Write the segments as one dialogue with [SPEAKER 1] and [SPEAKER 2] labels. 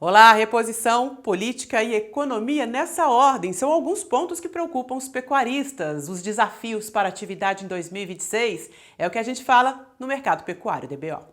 [SPEAKER 1] Olá, reposição, política e economia nessa ordem são alguns pontos que preocupam os pecuaristas. Os desafios para a atividade em 2026 é o que a gente fala no Mercado Pecuário DBO.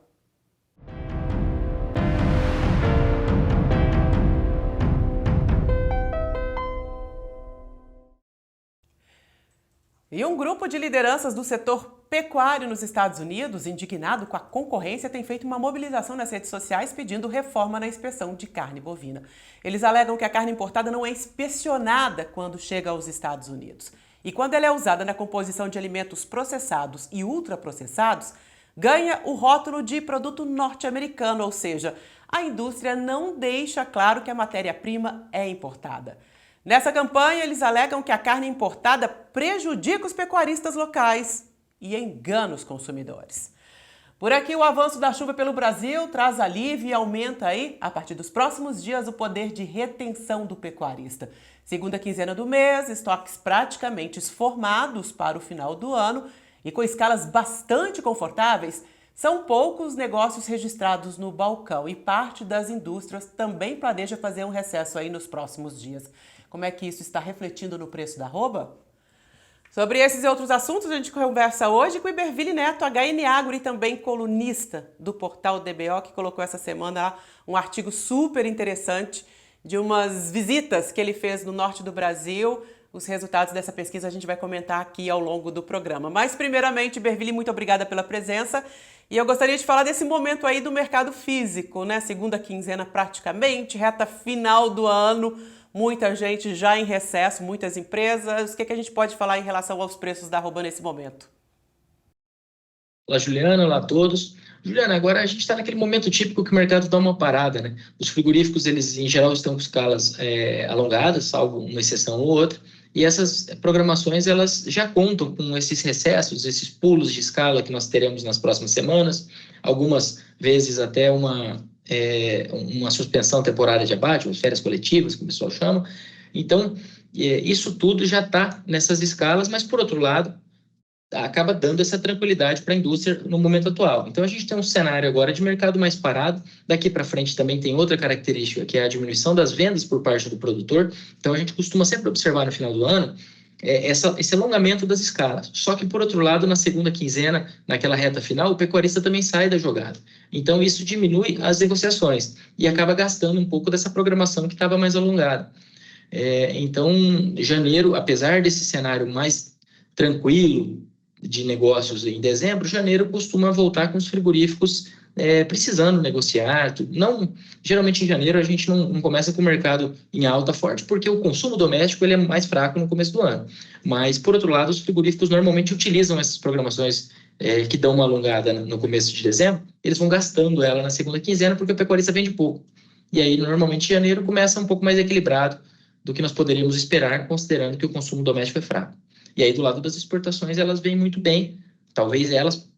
[SPEAKER 1] E um grupo de lideranças do setor pecuário nos Estados Unidos, indignado com a concorrência, tem feito uma mobilização nas redes sociais pedindo reforma na inspeção de carne bovina. Eles alegam que a carne importada não é inspecionada quando chega aos Estados Unidos. E quando ela é usada na composição de alimentos processados e ultraprocessados, ganha o rótulo de produto norte-americano, ou seja, a indústria não deixa claro que a matéria-prima é importada. Nessa campanha, eles alegam que a carne importada prejudica os pecuaristas locais e engana os consumidores. Por aqui, o avanço da chuva pelo Brasil traz alívio e aumenta aí, a partir dos próximos dias, o poder de retenção do pecuarista. Segunda quinzena do mês, estoques praticamente esformados para o final do ano e com escalas bastante confortáveis, são poucos negócios registrados no balcão e parte das indústrias também planeja fazer um recesso aí nos próximos dias. Como é que isso está refletindo no preço da arroba? Sobre esses e outros assuntos, a gente conversa hoje com o Iberville Neto, HN Agro e também colunista do portal DBO, que colocou essa semana um artigo super interessante de umas visitas que ele fez no norte do Brasil. Os resultados dessa pesquisa a gente vai comentar aqui ao longo do programa. Mas, primeiramente, Iberville, muito obrigada pela presença. E eu gostaria de falar desse momento aí do mercado físico, né? Segunda quinzena praticamente, reta final do ano. Muita gente já em recesso, muitas empresas. O que a gente pode falar em relação aos preços da arroba nesse momento?
[SPEAKER 2] Olá, Juliana. Olá a todos. Juliana, agora a gente está naquele momento típico que o mercado dá uma parada, né? Os frigoríficos, eles em geral estão com escalas alongadas, salvo uma exceção ou outra. E essas programações, elas já contam com esses recessos, esses pulos de escala que nós teremos nas próximas semanas. Algumas vezes até uma suspensão temporária de abate, ou férias coletivas, que o pessoal chama. Então, isso tudo já está nessas escalas, mas, por outro lado, acaba dando essa tranquilidade para a indústria no momento atual. Então, a gente tem um cenário agora de mercado mais parado. Daqui para frente também tem outra característica, que é a diminuição das vendas por parte do produtor. Então, a gente costuma sempre observar no final do ano esse alongamento das escalas. Só que, por outro lado, na segunda quinzena, naquela reta final, o pecuarista também sai da jogada. Então, isso diminui as negociações e acaba gastando um pouco dessa programação que estava mais alongada. Então, janeiro, apesar desse cenário mais tranquilo de negócios em dezembro, janeiro costuma voltar com os frigoríficos precisando negociar. Não, geralmente em janeiro a gente não começa com o mercado em alta forte, porque o consumo doméstico ele é mais fraco no começo do ano. Mas, por outro lado, os frigoríficos normalmente utilizam essas programações que dão uma alongada no começo de dezembro, eles vão gastando ela na segunda quinzena, porque o pecuarista vende pouco. E aí, normalmente, janeiro começa um pouco mais equilibrado do que nós poderíamos esperar, considerando que o consumo doméstico é fraco. E aí, do lado das exportações, elas vêm muito bem. Talvez elas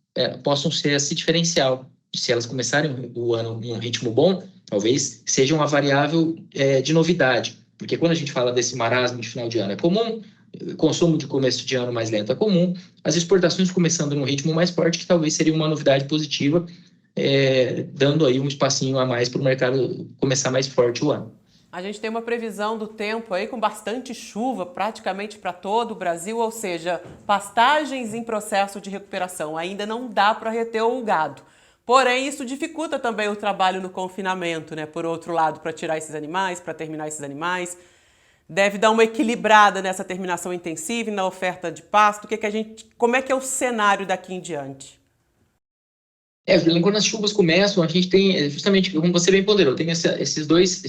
[SPEAKER 2] possam ser esse diferencial. Se elas começarem o ano em um ritmo bom, talvez seja uma variável de novidade. Porque quando a gente fala desse marasmo de final de ano é comum, consumo de começo de ano mais lento é comum, as exportações começando num ritmo mais forte, que talvez seria uma novidade positiva, dando aí um espacinho a mais para o mercado começar mais forte o ano.
[SPEAKER 1] A gente tem uma previsão do tempo aí com bastante chuva praticamente para todo o Brasil, ou seja, pastagens em processo de recuperação. Ainda não dá para reter o gado. Porém, isso dificulta também o trabalho no confinamento, né? Por outro lado, para tirar esses animais, para terminar esses animais. Deve dar uma equilibrada nessa terminação intensiva e na oferta de pasto. Como é que é o cenário daqui em diante?
[SPEAKER 2] Quando as chuvas começam, a gente tem, justamente, como você bem ponderou, tem esses dois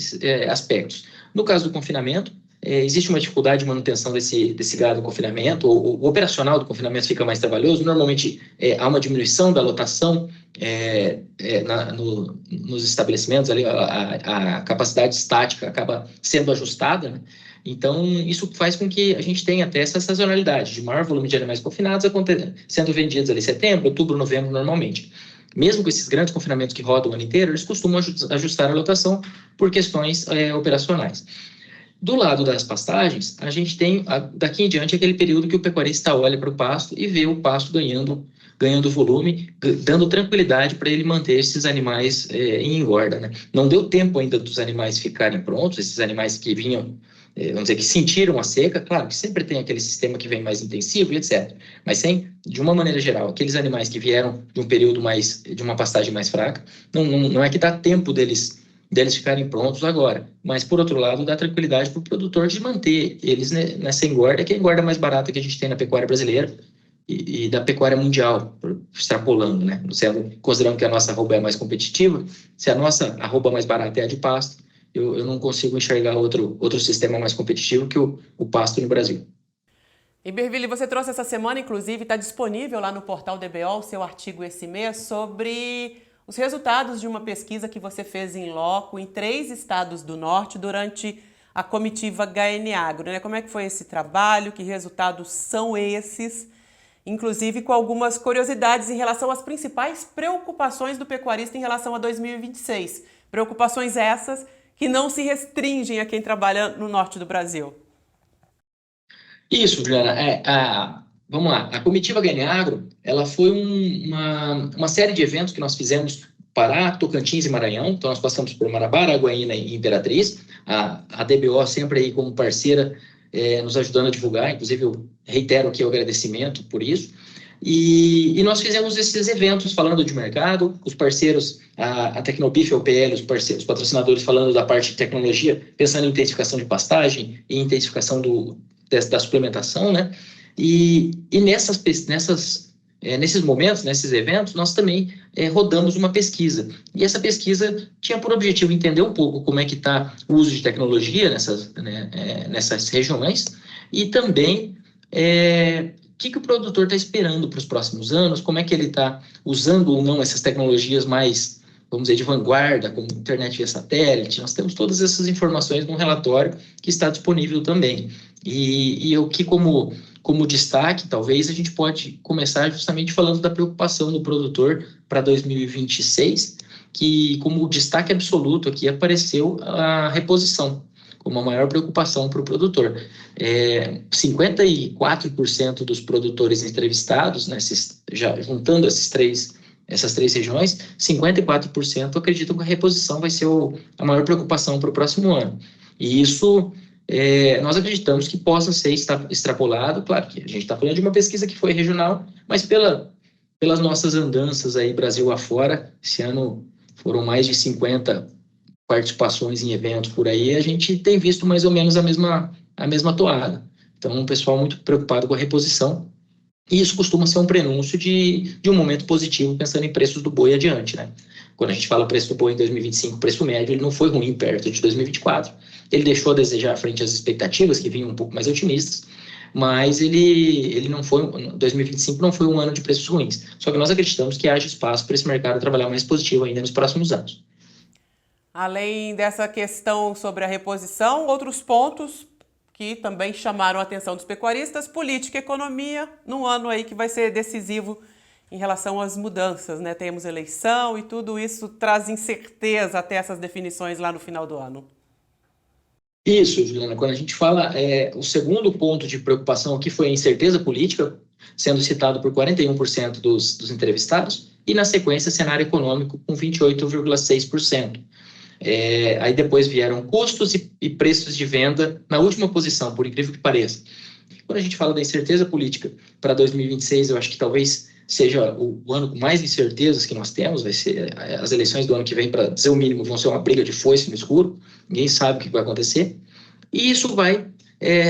[SPEAKER 2] aspectos. No caso do confinamento, existe uma dificuldade de manutenção desse gado no confinamento, o operacional do confinamento fica mais trabalhoso, normalmente há uma diminuição da lotação nos estabelecimentos, ali, a capacidade estática acaba sendo ajustada, né? Então, isso faz com que a gente tenha até essa sazonalidade de maior volume de animais confinados sendo vendidos ali em setembro, outubro, novembro, normalmente. Mesmo com esses grandes confinamentos que rodam o ano inteiro, eles costumam ajustar a lotação por questões operacionais. Do lado das pastagens, a gente tem, daqui em diante, aquele período que o pecuarista olha para o pasto e vê o pasto ganhando ganhando volume, dando tranquilidade para ele manter esses animais em engorda, né? Não deu tempo ainda dos animais ficarem prontos, esses animais que vinham, vamos dizer, que sentiram a seca, claro que sempre tem aquele sistema que vem mais intensivo e etc. Mas de uma maneira geral, aqueles animais que vieram de um período de uma pastagem mais fraca, não é que dá tempo deles ficarem prontos agora, mas por outro lado dá tranquilidade para o produtor de manter eles nessa engorda, que é a engorda mais barata que a gente tem na pecuária brasileira e da pecuária mundial, extrapolando, né? Considerando que a nossa arroba é mais competitiva, se a nossa arroba mais barata é a de pasto, eu não consigo enxergar outro sistema mais competitivo que o pasto no Brasil.
[SPEAKER 1] Iberville, você trouxe essa semana, inclusive, está disponível lá no portal DBO, o seu artigo esse mês, sobre os resultados de uma pesquisa que você fez em loco em 3 estados do norte durante a comitiva HN Agro, né? Como é que foi esse trabalho? Que resultados são esses? Inclusive com algumas curiosidades em relação às principais preocupações do pecuarista em relação a 2026. Preocupações essas que não se restringem a quem trabalha no norte do Brasil.
[SPEAKER 2] Isso, Juliana. Vamos lá. A comitiva HN Agro, ela foi uma série de eventos que nós fizemos Pará, Tocantins e Maranhão. Então, nós passamos por Marabá, Araguaína e Imperatriz. A DBO sempre aí como parceira, nos ajudando a divulgar. Inclusive, eu reitero aqui o agradecimento por isso. E nós fizemos esses eventos falando de mercado, os parceiros, a Tecnobif e a UPL, os patrocinadores falando da parte de tecnologia, pensando em intensificação de pastagem e intensificação da suplementação, né? E nesses momentos, nesses eventos, nós também rodamos uma pesquisa. E essa pesquisa tinha por objetivo entender um pouco como é que está o uso de tecnologia nessas regiões e também o que o produtor está esperando para os próximos anos, como é que ele está usando ou não essas tecnologias mais, vamos dizer, de vanguarda, como internet via satélite. Nós temos todas essas informações num relatório que está disponível também. E o que, como destaque, talvez, a gente pode começar justamente falando da preocupação do produtor para 2026, que, como destaque absoluto aqui, apareceu a reposição, como a maior preocupação para o produtor. 54% dos produtores entrevistados, né, já juntando essas três regiões, 54% acreditam que a reposição vai ser a maior preocupação para o próximo ano. E isso nós acreditamos que possa ser extrapolado. Claro que a gente está falando de uma pesquisa que foi regional, mas pelas nossas andanças aí Brasil afora, esse ano foram mais de 50 participações em eventos por aí, a gente tem visto mais ou menos a mesma toada. Então, um pessoal muito preocupado com a reposição, e isso costuma ser um prenúncio de um momento positivo, pensando em preços do boi adiante, né? Quando a gente fala preço do boi em 2025, preço médio, ele não foi ruim perto de 2024. Ele deixou a desejar frente às expectativas, que vinham um pouco mais otimistas, mas ele não foi, 2025 não foi um ano de preços ruins. Só que nós acreditamos que haja espaço para esse mercado trabalhar mais positivo ainda nos próximos anos.
[SPEAKER 1] Além dessa questão sobre a reposição, outros pontos que também chamaram a atenção dos pecuaristas, política e economia, num ano aí que vai ser decisivo em relação às mudanças, né? Temos eleição e tudo isso traz incerteza até essas definições lá no final do ano.
[SPEAKER 2] Isso, Juliana, quando a gente fala, o segundo ponto de preocupação aqui foi a incerteza política, sendo citado por 41% dos entrevistados, e na sequência cenário econômico com 28,6%. Aí depois vieram custos e preços de venda na última posição, por incrível que pareça. Quando a gente fala da incerteza política para 2026, eu acho que talvez seja o ano com mais incertezas que nós temos. Vai ser as eleições do ano que vem, para dizer o mínimo, vão ser uma briga de foice no escuro. Ninguém sabe o que vai acontecer. E isso vai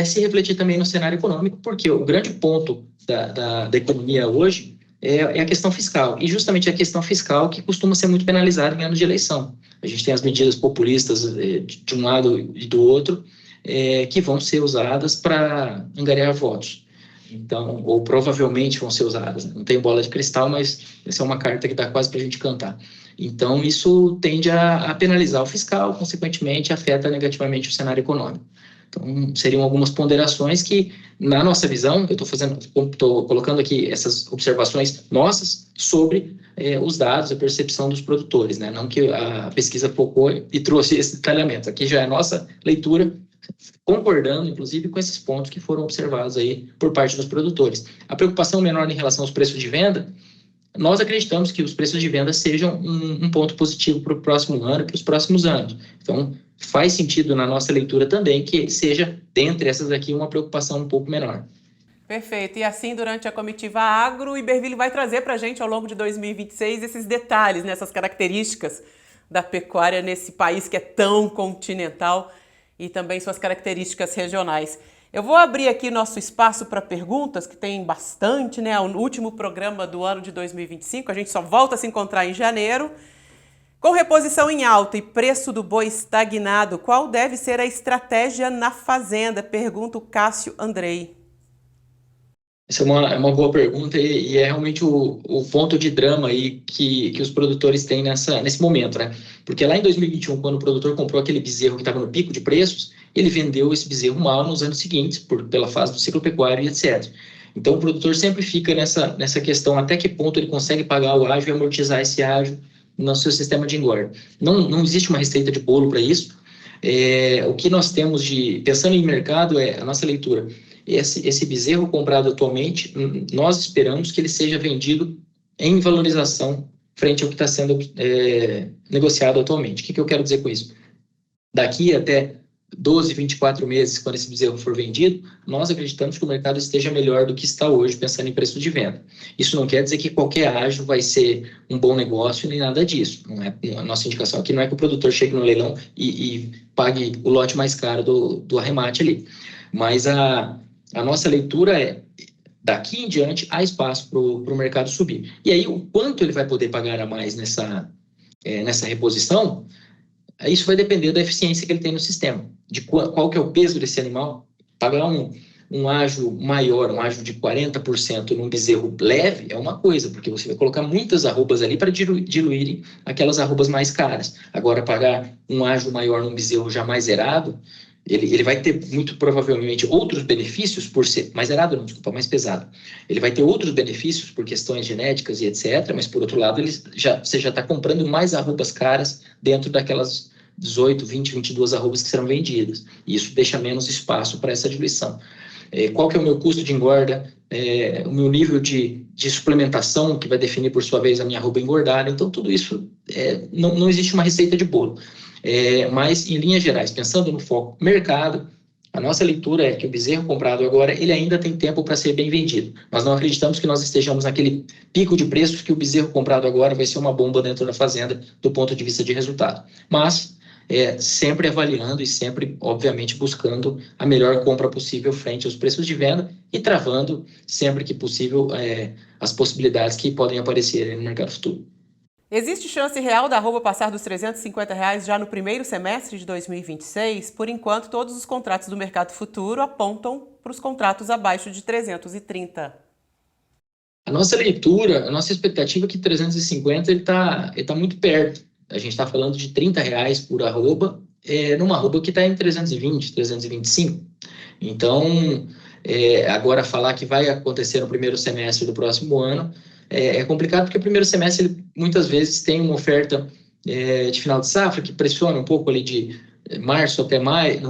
[SPEAKER 2] se refletir também no cenário econômico, porque o grande ponto da economia hoje é a questão fiscal. E justamente a questão fiscal que costuma ser muito penalizada em anos de eleição. A gente tem as medidas populistas de um lado e do outro, que vão ser usadas para angariar votos. Então, ou provavelmente vão ser usadas. Não tenho bola de cristal, mas essa é uma carta que dá quase para a gente cantar. Então, isso tende a penalizar o fiscal, consequentemente, afeta negativamente o cenário econômico. Então, seriam algumas ponderações que, na nossa visão, eu estou colocando aqui essas observações nossas sobre os dados, a percepção dos produtores, né? Não que a pesquisa focou e trouxe esse detalhamento. Aqui já é a nossa leitura, concordando, inclusive, com esses pontos que foram observados aí por parte dos produtores. A preocupação menor em relação aos preços de venda nós acreditamos que os preços de venda sejam um ponto positivo para o próximo ano e para os próximos anos. Então, faz sentido na nossa leitura também que seja, dentre essas aqui, uma preocupação um pouco menor.
[SPEAKER 1] Perfeito. E assim, durante a comitiva agro, o Iberville vai trazer para a gente, ao longo de 2026, esses detalhes, essas características da pecuária nesse país que é tão continental e também suas características regionais. Eu vou abrir aqui nosso espaço para perguntas, que tem bastante, né? O último programa do ano de 2025, a gente só volta a se encontrar em janeiro. Com reposição em alta e preço do boi estagnado, qual deve ser a estratégia na fazenda? Pergunta o Cássio Andrei.
[SPEAKER 2] Essa é uma boa pergunta e é realmente o ponto de drama aí que os produtores têm nesse momento, né? Porque lá em 2021, quando o produtor comprou aquele bezerro que estava no pico de preços, ele vendeu esse bezerro mal nos anos seguintes, pela fase do ciclo pecuário e etc. Então, o produtor sempre fica nessa questão até que ponto ele consegue pagar o ágio e amortizar esse ágio no seu sistema de engorda. Não existe uma receita de bolo para isso. O que nós temos pensando em mercado, a nossa leitura. Esse bezerro comprado atualmente, nós esperamos que ele seja vendido em valorização frente ao que está sendo negociado atualmente. O que eu quero dizer com isso? Daqui até 12, 24 meses, quando esse bezerro for vendido, nós acreditamos que o mercado esteja melhor do que está hoje, pensando em preço de venda. Isso não quer dizer que qualquer ágio vai ser um bom negócio, nem nada disso. A nossa indicação aqui não é que o produtor chegue no leilão e pague o lote mais caro do arremate ali. Mas a nossa leitura daqui em diante, há espaço para o mercado subir. E aí, o quanto ele vai poder pagar a mais nessa reposição, isso vai depender da eficiência que ele tem no sistema, de qual que é o peso desse animal. Pagar um ágio maior, um ágio de 40% num bezerro leve é uma coisa, porque você vai colocar muitas arrobas ali para diluírem aquelas arrobas mais caras. Agora, pagar um ágio maior num bezerro já mais zerado, ele vai ter muito provavelmente outros benefícios por ser mais zerado, não, desculpa, mais pesado. Ele vai ter outros benefícios por questões genéticas e etc., mas por outro lado, você já está comprando mais arrobas caras dentro daquelas 18, 20, 22 arrobas que serão vendidas. E isso deixa menos espaço para essa diluição. Qual que é o meu custo de engorda? O meu nível de suplementação, que vai definir, por sua vez, a minha arroba engordada. Então, tudo isso, não existe uma receita de bolo. Mas, em linhas gerais, pensando no foco mercado, a nossa leitura é que o bezerro comprado agora, ele ainda tem tempo para ser bem vendido. Nós não acreditamos que nós estejamos naquele pico de preços que o bezerro comprado agora vai ser uma bomba dentro da fazenda do ponto de vista de resultado. Mas, sempre avaliando e sempre, obviamente, buscando a melhor compra possível frente aos preços de venda e travando, sempre que possível, as possibilidades que podem aparecer no mercado futuro.
[SPEAKER 1] Existe chance real da arroba passar dos R$350 já no primeiro semestre de 2026? Por enquanto, todos os contratos do mercado futuro apontam para os contratos abaixo de 330.
[SPEAKER 2] A nossa leitura, a nossa expectativa é que 350 ele tá muito perto. A gente está falando de R$30 por arroba, numa arroba que está em 320, 325. Então, agora falar que vai acontecer no primeiro semestre do próximo ano é complicado, porque o primeiro semestre ele, muitas vezes tem uma oferta de final de safra que pressiona um pouco ali de março até maio,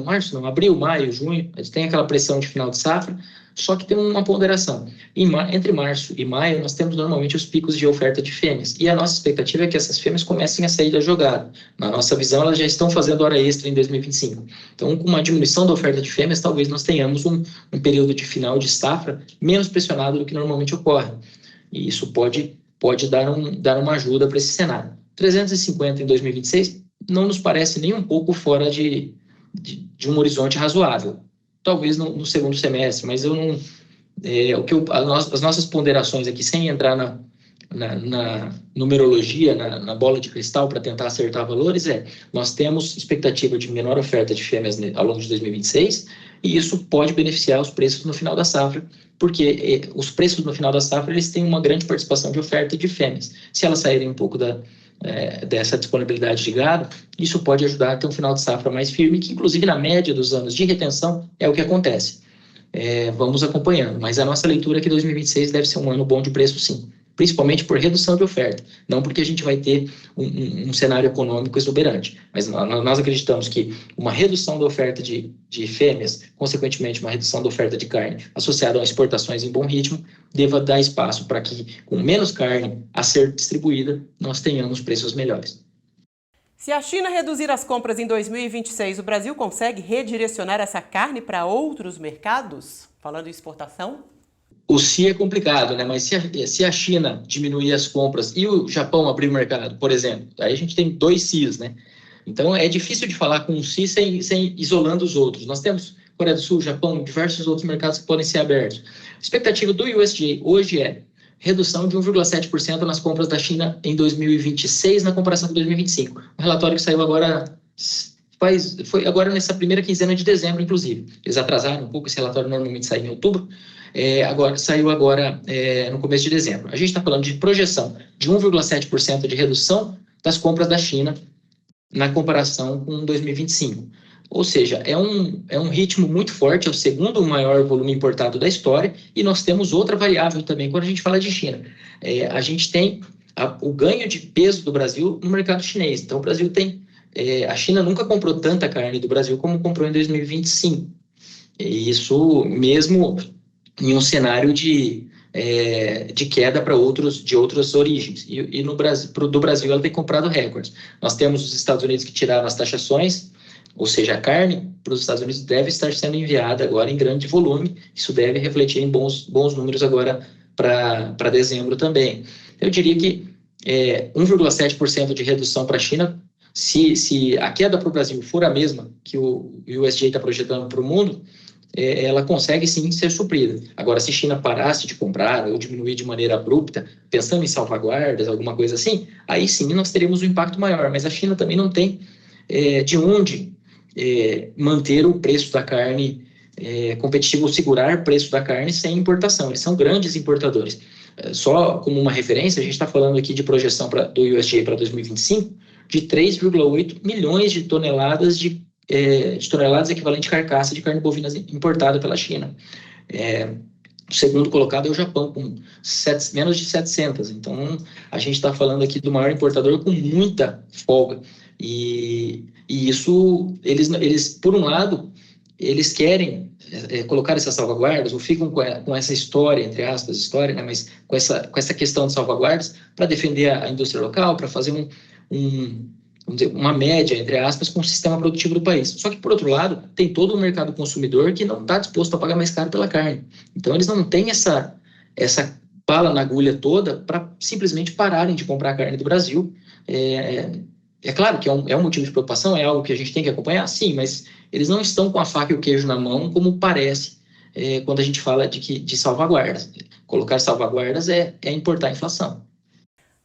[SPEAKER 2] abril, maio, junho, a gente tem aquela pressão de final de safra, só que tem uma ponderação. Entre março e maio, nós temos normalmente os picos de oferta de fêmeas, e a nossa expectativa é que essas fêmeas comecem a sair da jogada. Na nossa visão, elas já estão fazendo hora extra em 2025. Então, com uma diminuição da oferta de fêmeas, talvez nós tenhamos um período de final de safra menos pressionado do que normalmente ocorre. E isso pode dar uma ajuda para esse cenário. 350 em 2026 não nos parece nem um pouco fora de um horizonte razoável. Talvez no segundo semestre, mas eu não... as nossas ponderações aqui, sem entrar na numerologia, na bola de cristal para tentar acertar valores, nós temos expectativa de menor oferta de fêmeas ao longo de 2026, e isso pode beneficiar os preços no final da safra, porque os preços no final da safra eles têm uma grande participação de oferta de fêmeas. Se elas saírem um pouco dessa disponibilidade de gado, isso pode ajudar a ter um final de safra mais firme, que inclusive na média dos anos de retenção é o que acontece. Vamos acompanhando, mas a nossa leitura é que 2026 deve ser um ano bom de preço, sim. principalmente por redução de oferta, não porque a gente vai ter um cenário econômico exuberante. Mas nós acreditamos que uma redução da oferta de fêmeas, consequentemente uma redução da oferta de carne, associada a exportações em bom ritmo, deva dar espaço para que, com menos carne a ser distribuída, nós tenhamos preços melhores.
[SPEAKER 1] Se a China reduzir as compras em 2026, o Brasil consegue redirecionar essa carne para outros mercados? Falando em exportação?
[SPEAKER 2] O se é complicado, né? Mas se a China diminuir as compras e o Japão abrir o mercado, por exemplo, aí a gente tem 2 se's, né? Então é difícil de falar com um se sem isolando os outros. Nós temos Coreia do Sul, Japão, diversos outros mercados que podem ser abertos. A expectativa do USDA hoje é redução de 1,7% nas compras da China em 2026 na comparação com 2025. Um relatório que saiu agora, foi agora nessa primeira quinzena de dezembro, inclusive. Eles atrasaram um pouco, esse relatório normalmente sai em outubro, saiu agora no começo de dezembro. A gente está falando de projeção de 1,7% de redução das compras da China na comparação com 2025. Ou seja, é um ritmo muito forte, é o segundo maior volume importado da história, e nós temos outra variável também quando a gente fala de China. A gente tem o ganho de peso do Brasil no mercado chinês. Então, o Brasil tem... a China nunca comprou tanta carne do Brasil como comprou em 2025. E isso mesmo em um cenário de queda de outras origens. E no Brasil, do Brasil ela tem comprado recordes. Nós temos os Estados Unidos que tiraram as taxações, ou seja, a carne para os Estados Unidos deve estar sendo enviada agora em grande volume. Isso deve refletir em bons números agora para dezembro também. Eu diria que 1,7% de redução para a China, se a queda para o Brasil for a mesma que o USDA está projetando para o mundo, ela consegue sim ser suprida. Agora, se a China parasse de comprar ou diminuir de maneira abrupta, pensando em salvaguardas, alguma coisa assim, aí sim nós teríamos um impacto maior. Mas a China também não tem de onde manter o preço da carne competitivo, ou segurar o preço da carne sem importação. Eles são grandes importadores. Só como uma referência, a gente está falando aqui de projeção do USDA para 2025 de 3,8 milhões de toneladas equivalente à carcaça de carne bovina importada pela China. O segundo colocado é o Japão, com menos de 700. Então, a gente está falando aqui do maior importador com muita folga. E isso, eles, por um lado, eles querem colocar essas salvaguardas, ou ficam com essa história, entre aspas, história, né, mas com essa questão de salvaguardas, para defender a indústria local, para fazer vamos dizer, uma média, entre aspas, com o sistema produtivo do país. Só que, por outro lado, tem todo o mercado consumidor que não está disposto a pagar mais caro pela carne. Então, eles não têm essa bala na agulha toda para simplesmente pararem de comprar a carne do Brasil. É claro que é um motivo de preocupação, é algo que a gente tem que acompanhar, sim, mas eles não estão com a faca e o queijo na mão, como parece quando a gente fala de salvaguardas. Colocar salvaguardas é importar a inflação.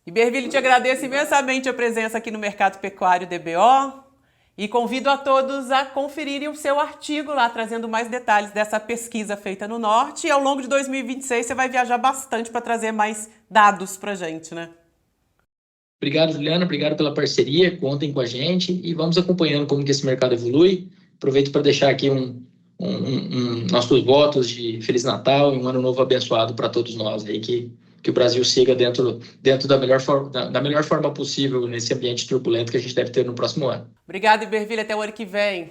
[SPEAKER 1] Iberville, te agradeço imensamente a presença aqui no Mercado Pecuário DBO e convido a todos a conferirem o seu artigo lá, trazendo mais detalhes dessa pesquisa feita no Norte. E ao longo de 2026 você vai viajar bastante para trazer mais dados para a gente, né?
[SPEAKER 2] Obrigado, Juliana. Obrigado pela parceria. Contem com a gente e vamos acompanhando como que esse mercado evolui. Aproveito para deixar aqui nossos votos de Feliz Natal e um ano novo abençoado para todos nós aí, que o Brasil siga dentro da melhor forma possível nesse ambiente turbulento que a gente deve ter no próximo ano.
[SPEAKER 1] Obrigada, Iberville. Até o ano que vem.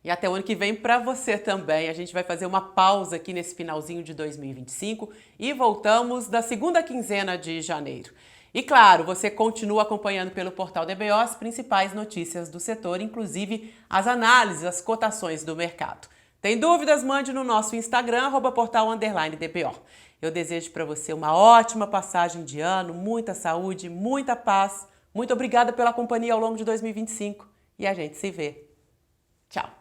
[SPEAKER 1] E até o ano que vem para você também. A gente vai fazer uma pausa aqui nesse finalzinho de 2025 e voltamos da segunda quinzena de janeiro. E claro, você continua acompanhando pelo portal DBO as principais notícias do setor, inclusive as análises, as cotações do mercado. Tem dúvidas? Mande no nosso Instagram, @portal_DBO. Eu desejo para você uma ótima passagem de ano, muita saúde, muita paz. Muito obrigada pela companhia ao longo de 2025 e a gente se vê. Tchau!